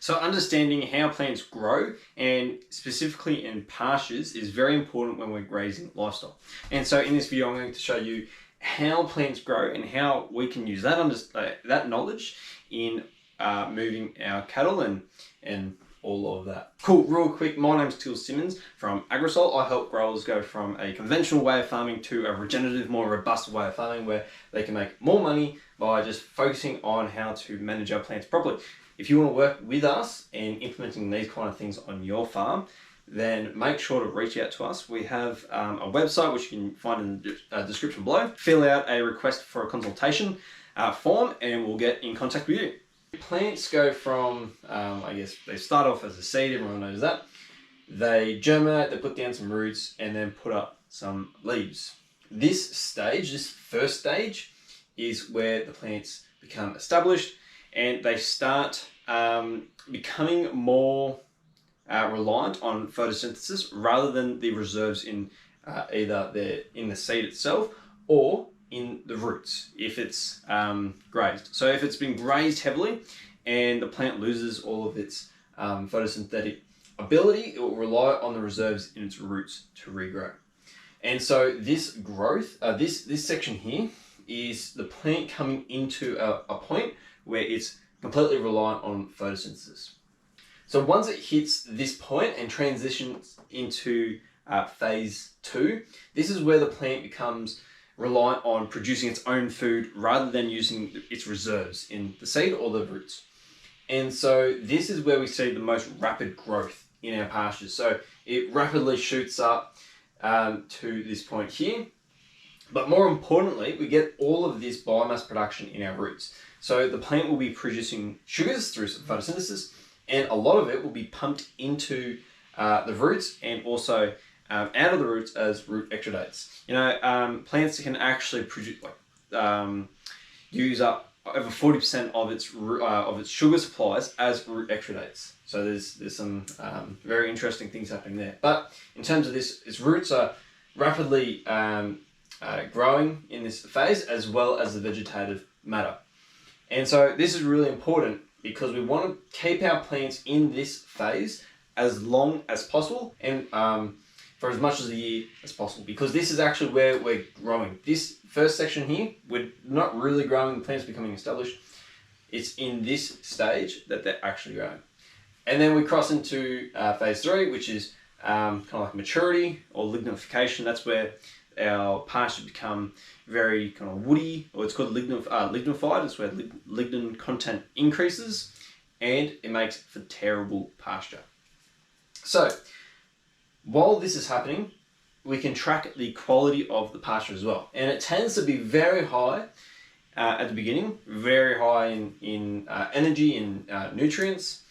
So understanding how plants grow, and specifically in pastures, is very important when we're grazing livestock. And so in this video, I'm going to show you how plants grow and how we can use that knowledge in moving our cattle and all of that. Cool, real quick, my name's Till Simmons from Agrisol. I help growers go from a conventional way of farming to a regenerative, more robust way of farming where they can make more money by just focusing on how to manage our plants properly. If you want to work with us in implementing these kind of things on your farm, then make sure to reach out to us. We have a website which you can find in the description below. Fill out a request for a consultation form and we'll get in contact with you. Plants go from, I guess they start off as a seed, everyone knows that. They germinate, they put down some roots and then put up some leaves. This stage, this first stage, is where the plants become established and they start becoming more reliant on photosynthesis rather than the reserves in either in the seed itself or in the roots if it's grazed. So if it's been grazed heavily and the plant loses all of its photosynthetic ability, it will rely on the reserves in its roots to regrow. And so this growth, this section here is the plant coming into a point where it's completely reliant on photosynthesis. So once it hits this point and transitions into phase 2, this is where the plant becomes reliant on producing its own food rather than using its reserves in the seed or the roots. And so this is where we see the most rapid growth in our pastures. So it rapidly shoots up to this point here. But more importantly, we get all of this biomass production in our roots. So the plant will be producing sugars through photosynthesis, and a lot of it will be pumped into the roots and also out of the roots as root exudates. You know, plants can actually produce use up over 40% of its sugar supplies as root exudates. So there's some very interesting things happening there. But in terms of this, its roots are rapidly growing in this phase as well as the vegetative matter. And so this is really important because we want to keep our plants in this phase as long as possible and for as much of the year as possible, because this is actually where we're growing. This first section here, we're not really growing, the plant's becoming established. It's in this stage that they're actually growing. And then we cross into phase 3, which is kind of like maturity or lignification. That's where our pastures become very kind of woody, or it's called lignified. It's where lignin content increases and it makes for terrible pasture. So while this is happening, we can track the quality of the pasture as well. And it tends to be very high at the beginning, very high in energy and nutrients.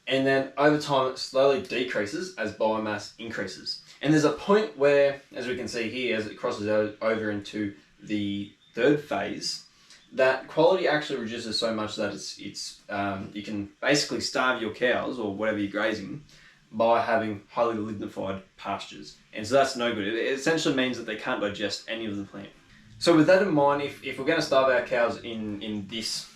And then over time, it slowly decreases as biomass increases. And there's a point where, as we can see here, as it crosses over into the third phase, that quality actually reduces so much that it's you can basically starve your cows or whatever you're grazing by having highly lignified pastures. And so that's no good. It essentially means that they can't digest any of the plant. So with that in mind, if we're going to starve our cows in this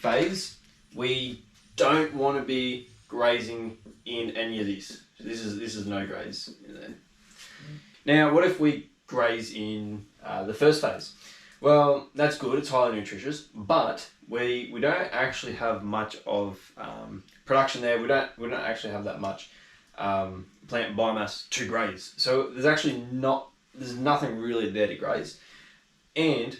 phase, we don't want to be grazing in any of this. So this is no graze in there. Now, what if we graze in the first phase? Well, that's good. It's highly nutritious, but we don't actually have much of production there. We don't actually have that much plant biomass to graze. So there's nothing really there to graze, and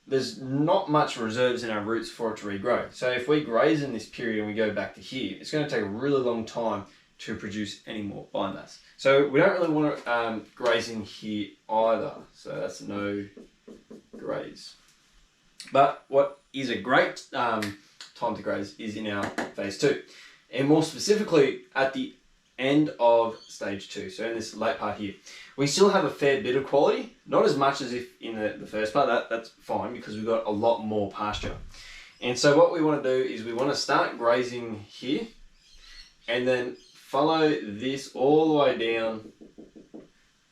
there's not much reserves in our roots for it to regrow. So if we graze in this period and we go back to here, it's going to take a really long time to produce any more biomass. So we don't really want to graze in here either. So that's no graze. But what is a great time to graze is in our phase 2. And more specifically at the end of stage 2. So in this late part here, we still have a fair bit of quality, not as much as if in the first part. That's fine because we've got a lot more pasture. And so what we want to do is we want to start grazing here and then follow this all the way down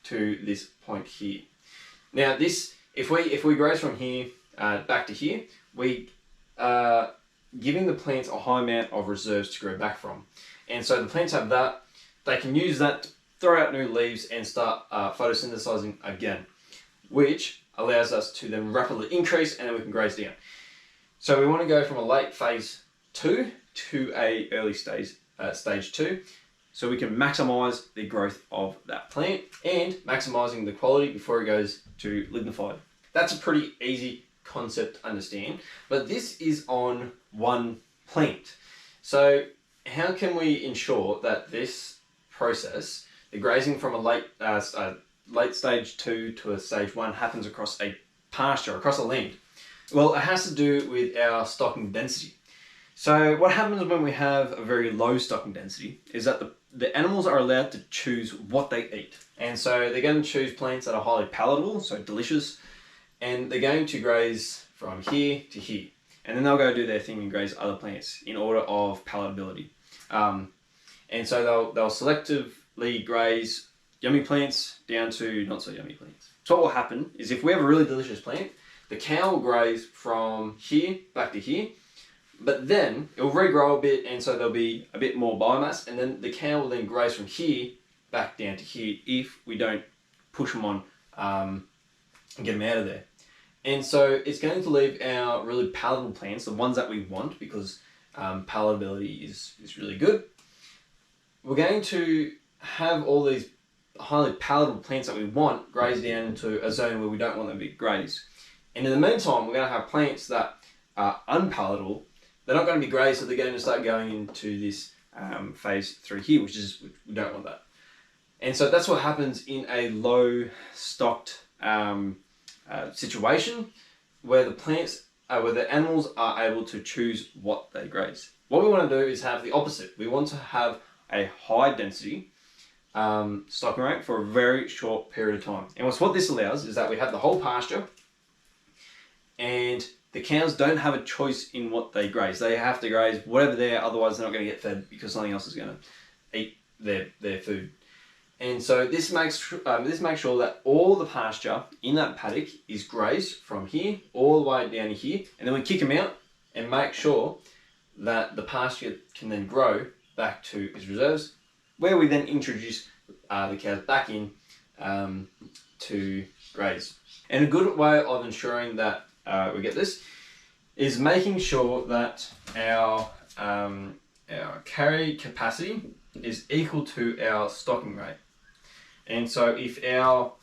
to this point here. Now this, if we graze from here back to here, we giving the plants a high amount of reserves to grow back from. And so the plants have that, they can use that to throw out new leaves and start photosynthesizing again, which allows us to then rapidly increase, and then we can graze down. So we want to go from a late phase 2 to a early stage 2, so we can maximize the growth of that plant and maximizing the quality before it goes to lignified. That's a pretty easy concept to understand, but this is on one plant. So how can we ensure that this process, the grazing from a late stage 2 to a stage 1, happens across a pasture, across a land? Well, it has to do with our stocking density. So what happens when we have a very low stocking density is that the animals are allowed to choose what they eat. And so they're going to choose plants that are highly palatable, so delicious, and they're going to graze from here to here. And then they'll go do their thing and graze other plants in order of palatability. And so they'll selectively graze yummy plants down to not so yummy plants. So what will happen is if we have a really delicious plant, the cow will graze from here back to here, but then it will regrow a bit, and so there'll be a bit more biomass, and then the cow will then graze from here back down to here if we don't push them on and get them out of there. And so it's going to leave our really palatable plants, the ones that we want, because palatability is really good. We're going to have all these highly palatable plants that we want graze down into a zone where we don't want them to be grazed. And in the meantime, we're going to have plants that are unpalatable. They're not going to be grazed, so they're going to start going into this phase 3 here, which we don't want that. And so that's what happens in a low stocked situation where the animals are able to choose what they graze. What we want to do is have the opposite. We want to have a high density stocking rate for a very short period of time. And what this allows is that we have the whole pasture, and the cows don't have a choice in what they graze. They have to graze whatever there, otherwise they're not going to get fed because something else is going to eat their food. And so this makes sure that all the pasture in that paddock is grazed from here all the way down to here, and then we kick them out and make sure that the pasture can then grow back to its reserves, where we then introduce the cows back in to graze. And a good way of ensuring that we get this is making sure that our carry capacity is equal to our stocking rate. And so if our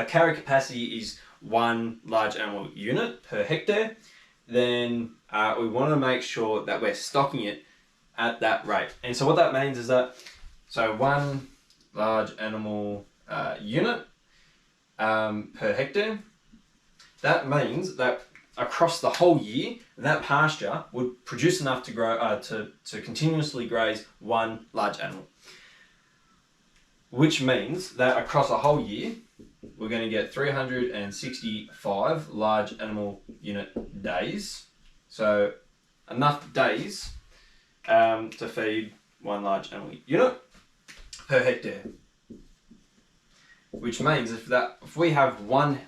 carry capacity is 1 large animal unit per hectare, then we want to make sure that we're stocking it at that rate. And so what that means is that 1 large animal unit per hectare, that means that across the whole year, that pasture would produce enough to grow to continuously graze 1 large animal. Which means that across a whole year, we're going to get 365 large animal unit days. So enough days to feed 1 large animal unit per hectare. Which means if we have 1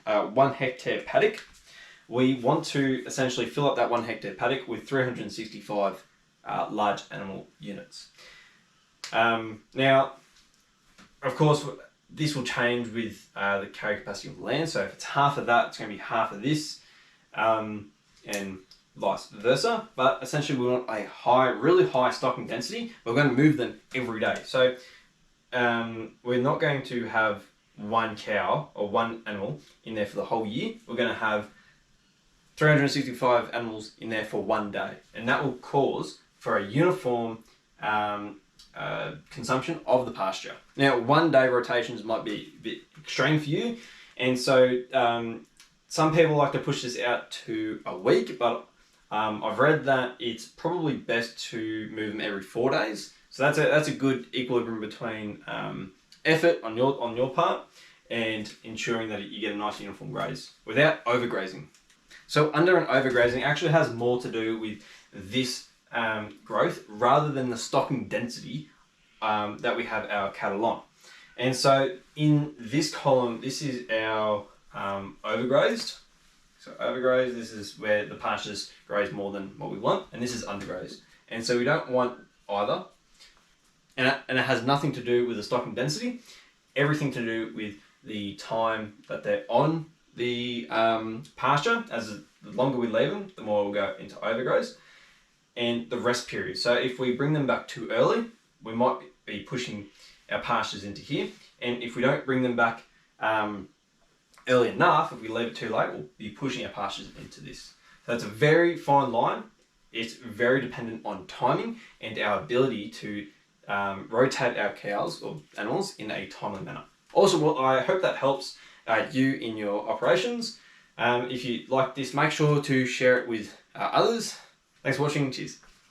hectare paddock, we want to essentially fill up that 1 hectare paddock with 365 large animal units. Now, of course, this will change with the carry capacity of the land. So if it's half of that, it's going to be half of this, and vice versa. But essentially, we want a really high stocking density. We're going to move them every day. So we're not going to have 1 cow or 1 animal in there for the whole year. We're going to have 365 animals in there for 1 day, and that will cause for a uniform consumption of the pasture. Now, 1 day rotations might be a bit extreme for you, and so some people like to push this out to a week, but I've read that it's probably best to move them every 4 days. So that's a good equilibrium between effort on your part and ensuring that you get a nice uniform graze without overgrazing. So under and overgrazing actually has more to do with this growth rather than the stocking density that we have our cattle on. And so in this column, this is our overgrazed So overgraze, this is where the pastures graze more than what we want, and this is undergraze. And so we don't want either. And it has nothing to do with the stocking density, everything to do with the time that they're on the pasture. The longer we leave them, the more we'll go into overgraze. And the rest period. So if we bring them back too early, we might be pushing our pastures into here. And if we don't bring them back early enough, if we leave it too late, we'll be pushing our pastures into this. So it's a very fine line. It's very dependent on timing and our ability to rotate our cows or animals in a timely manner. Also, well, I hope that helps you in your operations. If you like this, make sure to share it with others. Thanks for watching. Cheers.